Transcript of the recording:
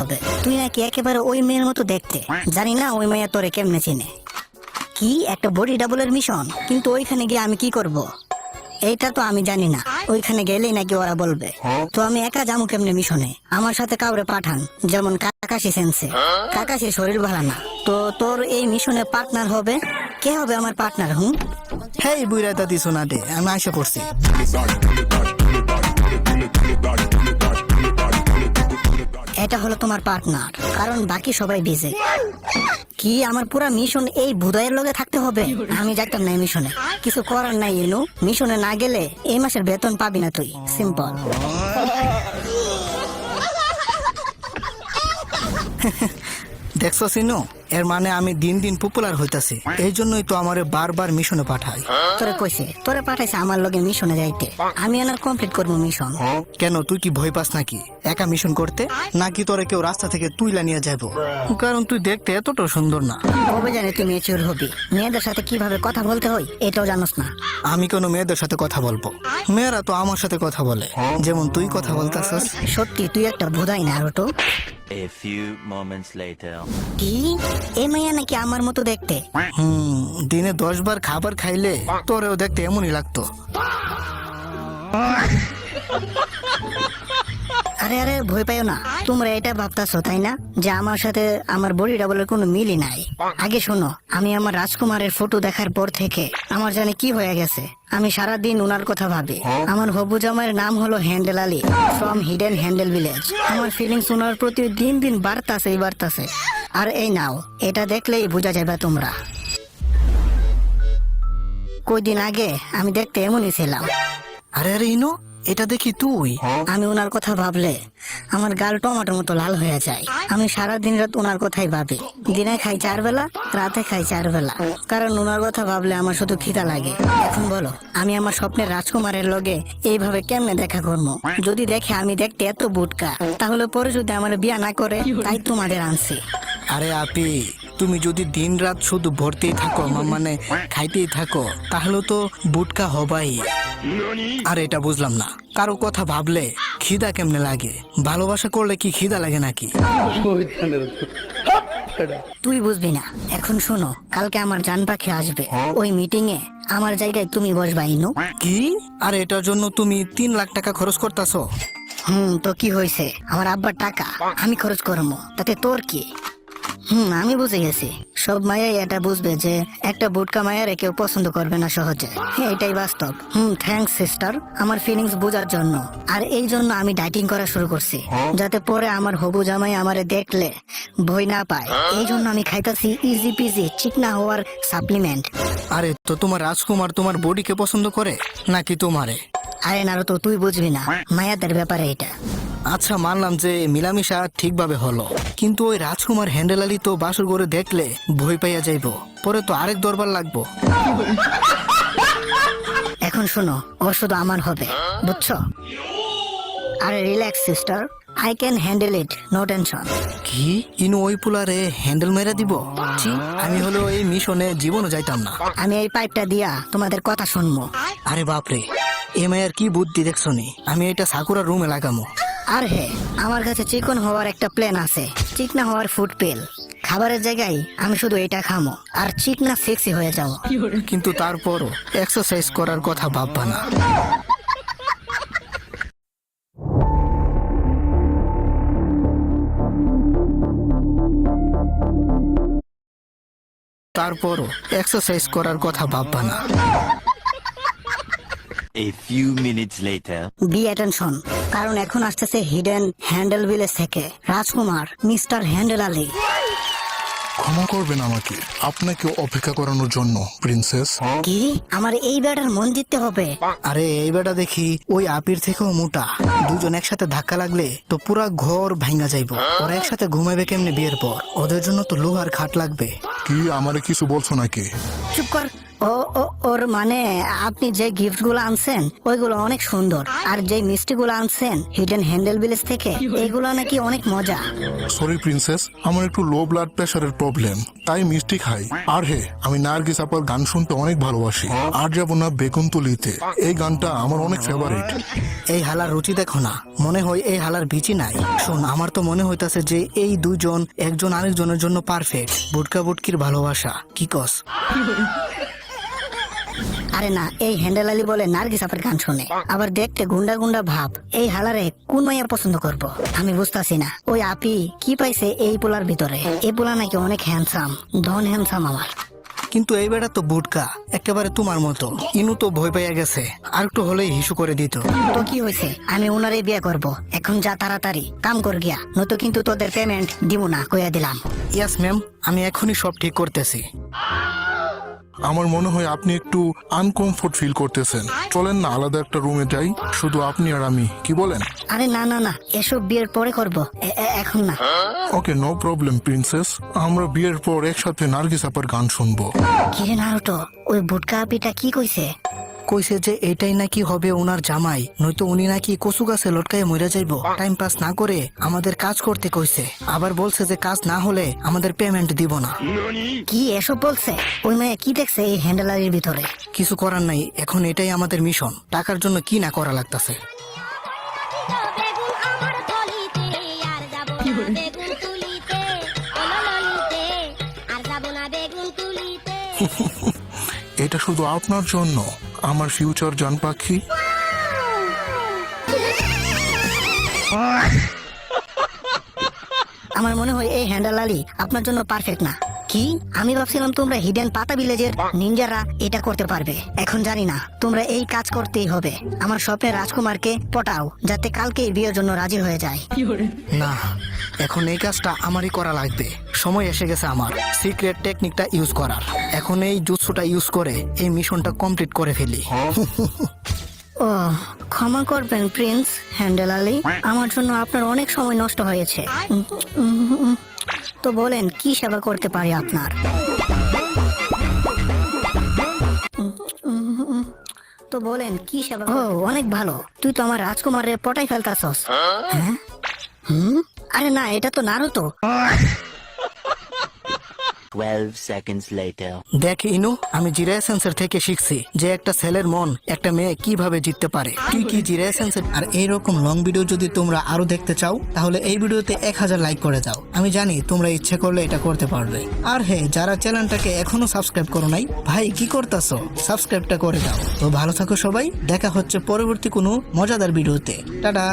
হবে। তুই নাকি একেবারে ওই মেয়ের মতো দেখতে। জানি না ওই মেয়ে তোরে কেমনে চিনে। কি একটা বডি ডাবলের মিশন? কিন্তু ওইখানে গিয়ে আমি কি করব? এইটা তো আমি জানি না। ওইখানে গেলেই নাকি ওরা বলবে। তো আমি একা যাবো কেমনে মিশনে? আমার সাথে কাউরে পাঠান, যেমন কাকাশি সেন্সে। কাকাশির শরীর ভালো না। তো তোর এই মিশনে পার্টনার হবে কে? হবে আমার পার্টনার? হেই বুইরা দাদি শোনা দে, আমি আশা করছি। এটা হলো তোমার পার্টনার, কারণ বাকি সবাই বিজি। কি আমার পুরা মিশন এই ভুদয়ের লগে থাকতে হবে? আমি যাইতাম না এই মিশনে। কিছু করার নাই ইনু, মিশনে না গেলে এই মাসের বেতন পাবি না তুই। সিম্পল। দেখছো সিনু, এর মানে আমি দিন দিন পপুলার হইতাছি। এই জন্যই তো আমারে বারবার মিশনে পাঠাই। তোরে কইছে, তোরে পাঠাইছে আমার লগে মিশনে যাইতে। আমি এনার কমপ্লিট করবো মিশন। কেন, তুই কি ভয় পাস নাকি একা মিশন করতে? নাকি তোরে কেউ রাস্তা থেকে তুইলা নিয়ে যাবো? কারণ তুই দেখতে এতটা সুন্দর না। কবে জানি তুই ম্যাচিউর হবি? মেয়েদের সাথে কিভাবে কথা বলতে হয় এটাও জানোস না। আমি কোনো মেয়েদের সাথে কথা বলবো? মেয়েরা তো আমার সাথে কথা বলে, যেমন তুই কথা বলতাছস। সত্যি তুই একটা ভুদাই না Ruto. A few moments later. কি এই মাইয়া নাকি আমার মতো দেখতে? দিনে 10 বার খাবার খাইলে তোরেও দেখতে এমনই লাগতো। আরে আরে ভয় পাইও না। তোমরা এটা ভাবতাছো তাই না যে আমার সাথে আমার বডি ডাবলের কোনো মিলই নাই? আগে শোনো, আমি আমার রাজকুমারের ফটো দেখার পর থেকে আমার জানে কি হয়ে গেছে। আমি সারাদিন উনার কথা ভাবি। আমার হবু জামাইয়ের নাম হলো handle Ali, from hidden handle village. আমার ফিলিংস উনার প্রতি দিন দিন বাড়তাছে। আর এই নাও, এটা দেখলেই বোঝা যাবে তোমরা। কয়দিন আগে আমি দেখতে এমনই ছিলাম। আরে আরে ইনো, এটা দেখি তুই। আমি ওনার কথা ভাবলে আমার গাল টমাটোর মতো লাল হয়ে যায়। আমি সারা দিন রাত ওনার কথাই ভাবি। দিনে খাই 4 বেলা, রাতে খাই 4 বেলা। কারণ ওনার কথা ভাবলে আমার শুধু খিদা লাগে। এখন বলো, আমি আমার স্বপ্নের রাজকুমারের লগে এইভাবে কেমনে দেখা করবো? যদি দেখে আমি দেখতে এত বুটকা, তাহলে পরে যদি আমার বিয়া না করে, তাই তোমাদের আনছি। আরে আপি, তুমি যদি দিন রাত শুধু ভরতেই থাকো, মানে খাইতেই থাকো, তাহলে তো বুটকা হবাই। আর এটা বুঝলাম না, কারো কথা ভাবলে খিদা কেমনে লাগে? ভালোবাসা করলে কি খিদা লাগে নাকি? তুই বুঝবি না। এখন শোনো, কালকে আমার জান পাখি আসবে। ওই মিটিং এ আমার জায়গায় তুমি বসবা ইনু। কি? আর এটার জন্য তুমি 3 লাখ টাকা খরচ করতেছো? তো কি হয়েছে? আমার আব্বার টাকা, আমি খরচ করবো, তাতে তোর কি? আমি বুঝে গেছি। সব মায়াই এটা বুঝবে যে একটা বুটকা মায়ারে কেউ পছন্দ করবে না সহজে। এটাই বাস্তব। থ্যাঙ্কস সিস্টার, আমার ফিলিংস বোঝার জন্য। আর এই জন্য আমি ডাইটিং করা শুরু করছি, যাতে পরে আমার হবু জামাই আমারে দেখলে ভয় না পায়। এই জন্য আমি খাইতাছি ইজি পিজি চিকনা হওয়ার সাপ্লিমেন্ট। আরে তো তোমার রাজকুমার তোমার বডিকে পছন্দ করে নাকি তোমারে? আরে নারুতো, তুই বুঝবি না, মায়াদের ব্যাপারে এটা। আচ্ছা, মানলাম যে মিলামিশা ঠিকভাবে হলো, কিন্তু ওই রাজকুমার হ্যান্ডেল আলী তো বাসর করে দেখলে ভয় পাইয়া যাইবো, পরে তো আরেক দরবার লাগবো। এখন শোনো, ও শুধু আমার হবে, বুঝছো? আরে relax sister, I can handle it, no tension. কি ইনু ওই পুলারে হ্যান্ডেল মেরা দিব? ছি, আমি হলো এই মিশনে জীবনও যাইতাম না। আমি এই পাইপটা দিয়া তোমাদের কথা শুনবো। আরে বাপরে, এ মায়ের কি বুদ্ধি দেখছো নি? আমি এটা সাকুরা রুমে লাগামো। আর আমার কাছে চিকন হওয়ার একটা প্ল্যান আছে, চিকনা হওয়ার ফুড পিল। খাবারের জায়গায় আমি শুধু এটা খামো আর চিকনা সেক্সি হয়ে যাবো। কিন্তু তারপরও এক্সারসাইজ করার কথা ভাববা না। তারপরও এক্সারসাইজ করার কথা ভাববা না। A few minutes later. Be attention, কারণ এখন আসতেছে হিডেন হ্যান্ডেল ভিলেজ থেকে রাজকুমার মিস্টার হ্যান্ডেল আলী। ক্ষমা করবেন আমাকে আপনাকে অপেক্ষা করানোর জন্য প্রিন্সেস। কি আমার এই ব্যাটার মন জিততে হবে? আরে এই বেটা দেখি ওই আপির থেকেও মোটা। দুজন একসাথে ধাক্কা লাগলে তো পুরা ঘর ভাঙা যাইবো। ওরা একসাথে ঘুমাবে কেমনে বিয়ের পর? ওদের জন্য তো লোহার খাট লাগবে। কি আমারে কিছু বলছো নাকি? চুপ কর, ও ও ওর মানে আপনি যে গিফট গুলো আনছেন ওইগুলো অনেক সুন্দর, আর যে মিষ্টি গুলো আনছেন হিডেন হ্যান্ডেল ভিলেজ থেকে এগুলো নাকি অনেক মজা। সরি প্রিন্সেস, আমার একটু লো ব্লাড প্রেশারের প্রবলেম, তাই মিষ্টি খাই। আর হে, আমি নার্গিস আপার গান শুনতে অনেক ভালোবাসি। আর যাবো না বেগুনতুলিতে, এই গানটা আমার অনেক ফেভারিট। এই হালার রুচি দেখো না, মনে হয় এই হালার বিচি নাই। শোন, আমার তো মনে হইতাছে যে এই দুজন একজন আরেকজনের জন্য পারফেক্ট। বুটকা বুটকির ভালোবাসা, কি কস? আরে না, এই হ্যান্ডেল আলী বলে নার্গিস আপার গান শুনে, আবার দেখতে গুন্ডা গুন্ডা ভাব। এই হালারে কোন মাইয়া পছন্দ করব আমি বুঝতাছি না। ওই আপি কি পাইছে এই পোলার ভিতরে? এই পোলা নাকি অনেক হ্যান্ডসাম, ধন হ্যান্ডসাম আমার। কিন্তু এই বেটা তো বুটকা, একেবারে তোমার মতো। ইনু তো ভয় পাইয়া গেছে, আর একটু হলেই হিসু করে দিত। তো কি হয়েছে, আমি ওনারে বিয়ে করব। এখন যা তাড়াতাড়ি কাম কর গিয়া, নয়তো কিন্তু তোদের পেমেন্ট দিব না, কইয়া দিলাম। ইয়াস ম্যাম, আমি এখনই সব ঠিক করতেছি। আমার মনে হয় আপনি একটু আনকমফোর্ট ফিল করতেছেন। চলেন না আলাদা একটা রুমে যাই, শুধু আপনি আর আমি, কি বলেন? আরে না না না, এসব বিয়ের পরে করব, এখন না। ওকে, নো প্রবলেম প্রিন্সেস। আমরা বিয়ের পর একসাথে নার্গিস আপার গান শুনবো। কিরে নারুটো, ওই বুটকা আপিটা কি কইছে? কইছে যে এটাই নাকি হবে ওনার জামাই, নয়তো উনি নাকি কচু গাছে লটকায় মরে যাইব। টাইম পাস না করে আমাদের কাজ করতে কইছে, আবার বলছে যে কাজ না হলে আমাদের পেমেন্ট দিব না। কি এসব বলছে? ওই মেয়ে কি দেখছে এই হ্যান্ডেলারির ভিতরে? কিছু করার নাই, এখন এটাই আমাদের মিশন। টাকার জন্য কি না করা লাগতাছে। বেগুন আমার থলিতে আর যাব না বেগুন তুলিতে, ওলো ললিতে আর যাব না বেগুন তুলিতে। এটা শুধু আপনার জন্য, আমার ফিউচার জান পাখি। আমার মনে হয় এই হ্যান্ডেল আলী আপনার জন্য পারফেক্ট না। কি, আমি ভাবছিলাম তোমরা হিডেন পাতা ভিলেজের নিনজারা এটা করতে পারবে। এখন জানি না, তোমরা এই কাজ করতেই হবে। আমার স্বপ্নের রাজকুমারকে পটাও, যাতে কালকে বিয়ের জন্য রাজি হয়ে যায়। না, এখন এই কাজটা আমারই করা লাগবে। সময় এসে গেছে আমার সিক্রেট টেকনিকটা ইউজ করার। এখন এই জুৎসুটা ইউজ করে এই মিশনটা কমপ্লিট করে ফেলি। ও, ক্ষমা করবেন প্রিন্স হ্যান্ডেল আলী, আমার জন্য আপনার অনেক সময় নষ্ট হয়েছে। তো বলেন কি সেবা করতে পারি আপনার? তো বলেন কি সেবা? ও, অনেক ভালো, তুই তো আমার রাজকুমারের পটাই ফেলতাছস। হ্যাঁ? আরে না, এটা তো নারুতো। 12 seconds later. দেখ ইনু, আমি জিরা এসেন্সের থেকে শিখছি যে একটা ছেলের মন একটা মেয়ে কিভাবে জিততে পারে। তুই কি জিরা এসেন্সের? আর এইরকম লং ভিডিও যদি তোমরা আরো দেখতে চাও, তাহলে এই ভিডিওতে 1000 লাইক করে দাও। আমি জানি তোমরা ইচ্ছে করলে এটা করতে পারবে। আর হ্যাঁ, যারা চ্যানেলটাকে এখনো সাবস্ক্রাইব করো নাই, ভাই কি করতেছো? সাবস্ক্রাইবটা করে দাও। তো ভালো থাকো সবাই, দেখা হচ্ছে পরবর্তী কোনো মজাদার ভিডিওতে। টাটা।